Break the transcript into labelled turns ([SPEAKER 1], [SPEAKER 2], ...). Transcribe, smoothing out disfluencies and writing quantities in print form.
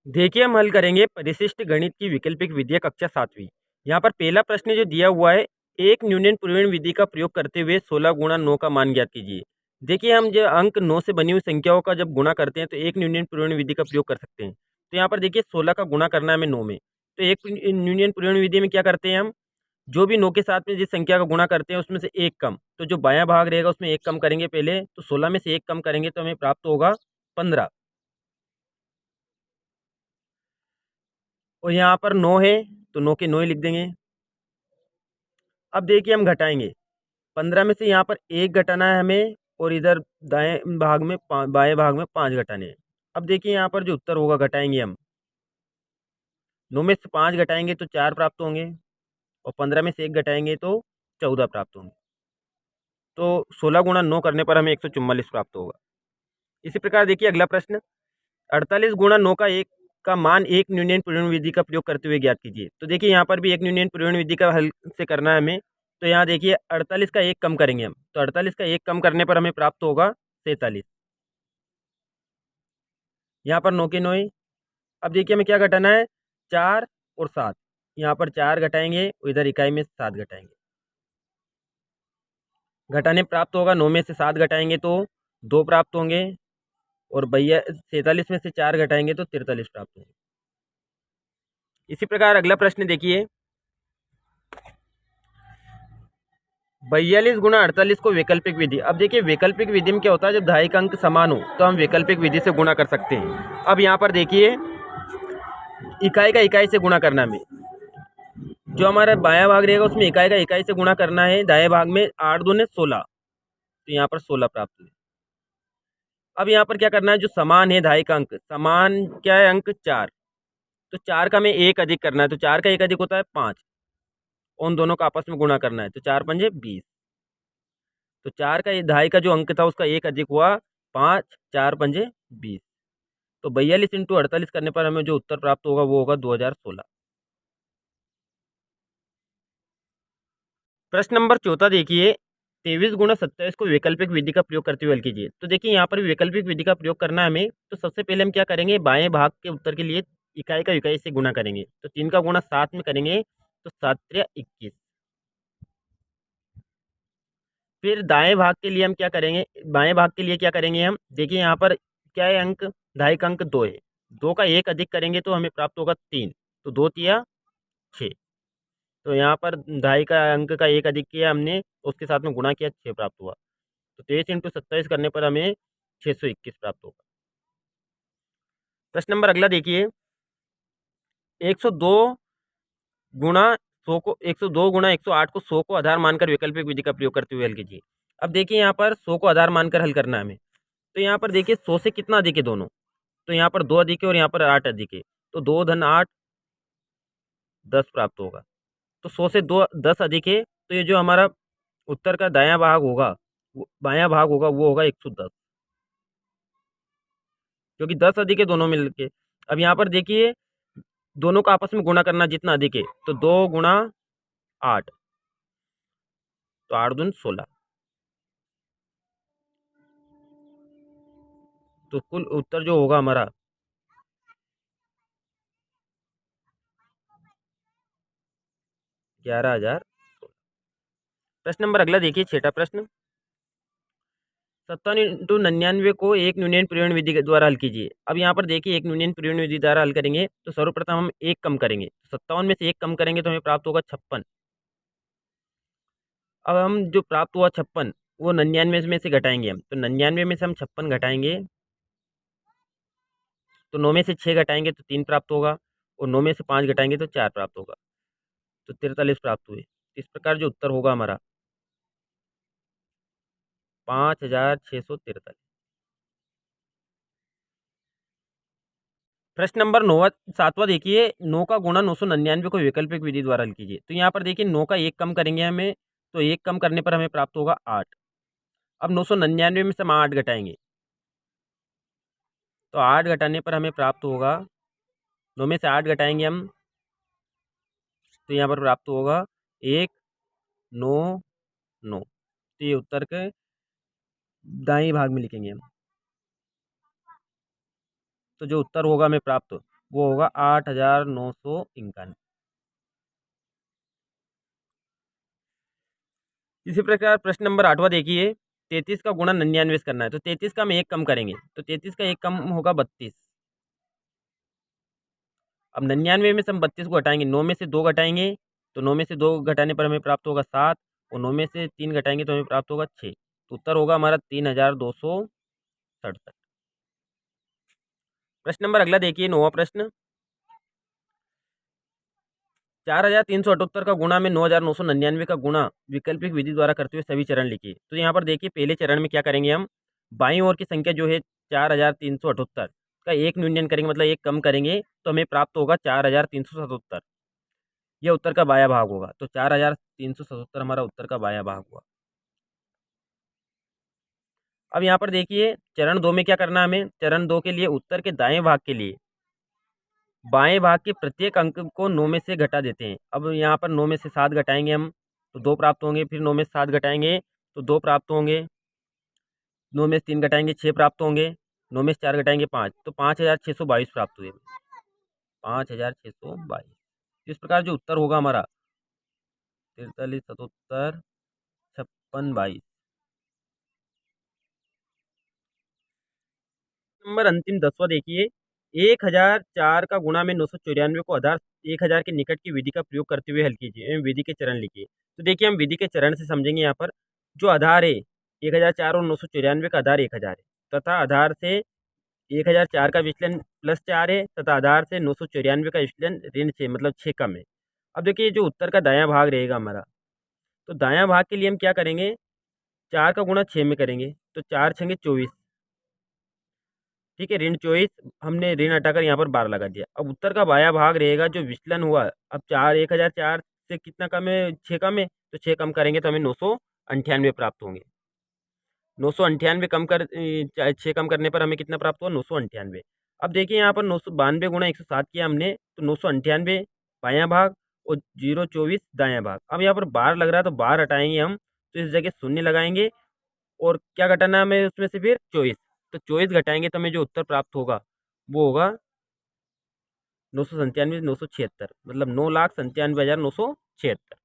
[SPEAKER 1] देखिए हम हल करेंगे परिशिष्ट गणित की वैकल्पिक विधियाँ कक्षा 7वीं। यहाँ पर पहला प्रश्न जो दिया हुआ है, एक न्यूनन पूर्वण विधि का प्रयोग करते हुए 16 गुणा 9 का मान ज्ञात कीजिए। देखिए हम जो अंक 9 से बनी हुई संख्याओं का जब गुणा करते हैं तो एक न्यूनन पूर्वण विधि का प्रयोग कर सकते हैं। तो यहाँ पर देखिए 16 का गुणा करना है हमें 9 में। तो एक न्यूनन पूर्वण विधि में क्या करते हैं हम, जो भी 9 के साथ में जिस संख्या का गुणा करते हैं उसमें से एक कम, तो जो बायां भाग रहेगा उसमें एक कम करेंगे पहले, तो 16 में से एक कम करेंगे तो हमें प्राप्त होगा 15। और यहाँ पर 9 है तो 9 के 9 ही लिख देंगे। अब देखिए हम घटाएंगे, 15 में से यहाँ पर एक घटाना है हमें और इधर दाएं भाग में बाएं भाग में 5 घटाने हैं। अब देखिए यहाँ पर जो उत्तर होगा घटाएंगे हम, 9 में से 5 घटाएंगे तो 4 प्राप्त होंगे और 15 में से 1 घटाएंगे तो 14 प्राप्त होंगे। तो 16 गुणा 9 करने पर हमें 144 प्राप्त होगा। इसी प्रकार देखिए अगला प्रश्न, 48 गुणा 9 का एक का मान एक न्यूनन पूर्ण विधि का प्रयोग करते हुए ज्ञात कीजिए। तो देखिए यहाँ पर भी एक न्यूनन पूर्ण विधि का हल से करना है हमें। तो यहाँ देखिए 48 का एक कम करेंगे हम, तो 48 का एक कम करने पर हमें प्राप्त होगा 43। यहाँ पर 9 के 9 ही। अब देखिए हमें क्या घटाना है, 4 और 7। यहाँ पर 4 घटाएंगे, उधर इकाई में 7 घटाएंगे, घटाने प्राप्त होगा। 9 में से 7 घटाएंगे तो 2 प्राप्त होंगे और 47 में से 4 घटाएंगे तो 43 प्राप्त होंगे। इसी प्रकार अगला प्रश्न देखिए, 42 गुणा 48 को वैकल्पिक विधि। अब देखिए वैकल्पिक विधि में क्या होता है, जब दहाई का अंक समान हो तो हम वैकल्पिक विधि से गुणा कर सकते हैं। अब यहाँ पर देखिए इकाई का इकाई से गुणा करना है, जो हमारा बायां भाग रहेगा उसमें इकाई का इकाई से गुणा करना है। दाएं भाग में 8 दूने 16, तो यहाँ पर 16 प्राप्त हुए। अब यहाँ पर क्या करना है, जो समान है दहाई का अंक, समान क्या है अंक 4, तो 4 का हमें एक अधिक करना है। तो 4 का एक अधिक होता है 5, उन दोनों का आपस में गुणा करना है। तो 4 पंजे 20, तो 4 का दहाई का जो अंक था उसका एक अधिक हुआ 5, 4 पंजे 20। तो 42 इंटू 48 करने पर हमें जो उत्तर प्राप्त होगा वो होगा 2016। प्रश्न नंबर 14 देखिए, 23 गुणा 27 को वैकल्पिक विधि का प्रयोग करते हुए हल कीजिए। तो देखिए यहाँ पर वैकल्पिक विधि का प्रयोग करना है हमें। तो सबसे पहले हम क्या करेंगे, बाएं भाग के उत्तर के लिए इकाई का इकाई से गुणा करेंगे। तो 3 का गुणा 7 में करेंगे तो 7 त्रिया 21। फिर दाएं भाग के लिए हम क्या करेंगे, बाएं भाग के लिए क्या करेंगे हम, देखिए यहाँ पर क्या है अंक, दहाई का अंक 2 है, 2 का एक अधिक करेंगे तो हमें प्राप्त होगा 3, तो 2 तिया 6। तो यहाँ पर दहाई का अंक का एक अधिक किया हमने, उसके साथ में गुणा किया, 6 प्राप्त हुआ। तो 23 इंटू 27 करने पर हमें 621 प्राप्त होगा। प्रश्न नंबर अगला देखिए, 102 गुणा 100 को 102 गुणा 108 को 100 को आधार मानकर वैकल्पिक विधि का प्रयोग करते हुए हल कीजिए। अब देखिए यहाँ पर 100 को आधार मानकर हल करना है हमें। तो यहाँ पर देखिए 100 से कितना अधिक है दोनों, तो यहाँ पर 2 अधिक है और यहाँ पर 8 अधिक है। तो 2 धन 8 10 प्राप्त होगा। तो 100 से 2 10 अधिक है, तो ये जो हमारा उत्तर का दायां भाग होगा, बायां भाग होगा, वो होगा 110, क्योंकि 10 अधिक है दोनों मिलके। अब यहाँ पर देखिए दोनों का आपस में गुणा करना जितना अधिक है, तो 2 गुणा 8, तो 8 दून 16, तो कुल उत्तर जो होगा हमारा 11,000। प्रश्न नंबर अगला देखिए, छठा प्रश्न, 57 इंटू 99 को एक न्यूनन परिवहन विधि के द्वारा हल कीजिए। अब यहाँ पर देखिए एक न्यूनन परिवहन विधि द्वारा हल करेंगे तो सर्वप्रथम हम एक कम करेंगे, 57 में से एक कम करेंगे तो हमें प्राप्त होगा 56। अब हम जो प्राप्त हुआ 56 वो 99 में से घटाएंगे हम, तो 99 में से हम 56 घटाएंगे तो 9 में से 6 घटाएंगे तो 3 प्राप्त होगा और 9 में से 5 घटाएंगे तो 4 प्राप्त होगा, तो 43 प्राप्त हुए। इस प्रकार जो उत्तर होगा हमारा 5,643। प्रश्न नंबर 9 7वां देखिए, 9 का गुणा 999 को वैकल्पिक विधि द्वारा हल कीजिए। तो यहाँ पर देखिए 9 का एक कम करेंगे हमें, तो एक कम करने पर हमें प्राप्त होगा 8। अब 999 में से हम 8 घटाएंगे, तो 8 घटाने पर हमें प्राप्त होगा, 9 में से 8 घटाएंगे हम, तो यहाँ पर प्राप्त होगा 1 9 9। तो ये उत्तर के दाएं भाग में लिखेंगे हम। तो जो उत्तर होगा हमें प्राप्त वो होगा 8,991। इसी प्रकार प्रश्न नंबर 8वां देखिए, 33 का गुणा 99 से करना है। तो 33 का हम एक कम करेंगे, तो 33 का एक कम होगा 32। अब 99 में से हम 32 को घटाएंगे, 9 में से 2 घटाएंगे, तो 9 में से 2 घटाने पर हमें प्राप्त होगा 7, और 9 में से 3 घटाएंगे तो हमें प्राप्त होगा 6। तो उत्तर होगा हमारा 3267। प्रश्न नंबर अगला देखिए, 9वां प्रश्न, 4378 का गुणा में 9999 का गुणा वैकल्पिक विधि द्वारा करते हुए सभी चरण लिखिए। तो यहाँ पर देखिए, पहले चरण में क्या करेंगे हम, बाईं ओर की संख्या जो है 4378 का एक न्यूनयन करेंगे, मतलब एक कम करेंगे, तो हमें प्राप्त होगा 4377। यह उत्तर का बायां भाग होगा। तो 4377 हमारा उत्तर का बायां भाग हुआ। अब यहाँ पर देखिए, चरण 2 में क्या करना है हमें, चरण 2 के लिए उत्तर के दाएं भाग के लिए बाएं भाग के प्रत्येक अंक को 9 में से घटा देते हैं। अब यहाँ पर 9 में से 7 घटाएंगे हम, तो 2 प्राप्त होंगे, फिर 9 में से 7 घटाएंगे तो 2 प्राप्त होंगे, 9 में से 3 घटाएंगे 6 प्राप्त होंगे, 9 में से 4 घटाएंगे 5, तो 5622 प्राप्त हुए, 5622। इस प्रकार जो उत्तर होगा हमारा 43, 77, 56, 22। नंबर अंतिम 10वां देखिए, 1004 का गुणा में 994 को आधार 1000 के निकट की विधि का प्रयोग करते हुए हल कीजिए एवं विधि के चरण लिखिए। तो देखिए, हम विधि के चरण से समझेंगे। यहाँ पर जो आधार है 1004 और 994 का आधार 1000 है, तथा आधार से 1004 का विचलन +4 है, तथा आधार से 994 का विचलन ऋण 6 मतलब 6 कम है। अब देखिए, जो उत्तर का दायां भाग रहेगा हमारा, तो दायां भाग के लिए हम क्या करेंगे, 4 का गुणा 6 में करेंगे, तो 4 छंगे 24, ठीक है, ऋण 24, हमने ऋण हटाकर यहाँ पर 12 लगा दिया। अब उत्तर का बायां भाग रहेगा जो विचलन हुआ, अब 1004 से कितना कम है, 6 कम है, तो 6 कम करेंगे तो हमें 998 प्राप्त होंगे। 998 कम कर 6 कम करने पर हमें कितना प्राप्त हुआ, 998। अब देखिए, यहाँ पर 992 गुणा 107 किया हमने, तो 998 बायां भाग और 024 दायां भाग। अब यहाँ पर 12 लग रहा है, तो 12 हटाएंगे हम, तो इस जगह शून्य लगाएंगे, और क्या घटाना है हमें उसमें से, फिर 24। तो 24 घटाएंगे तो हमें जो उत्तर प्राप्त होगा वो होगा 997, 976, मतलब 9,97,976।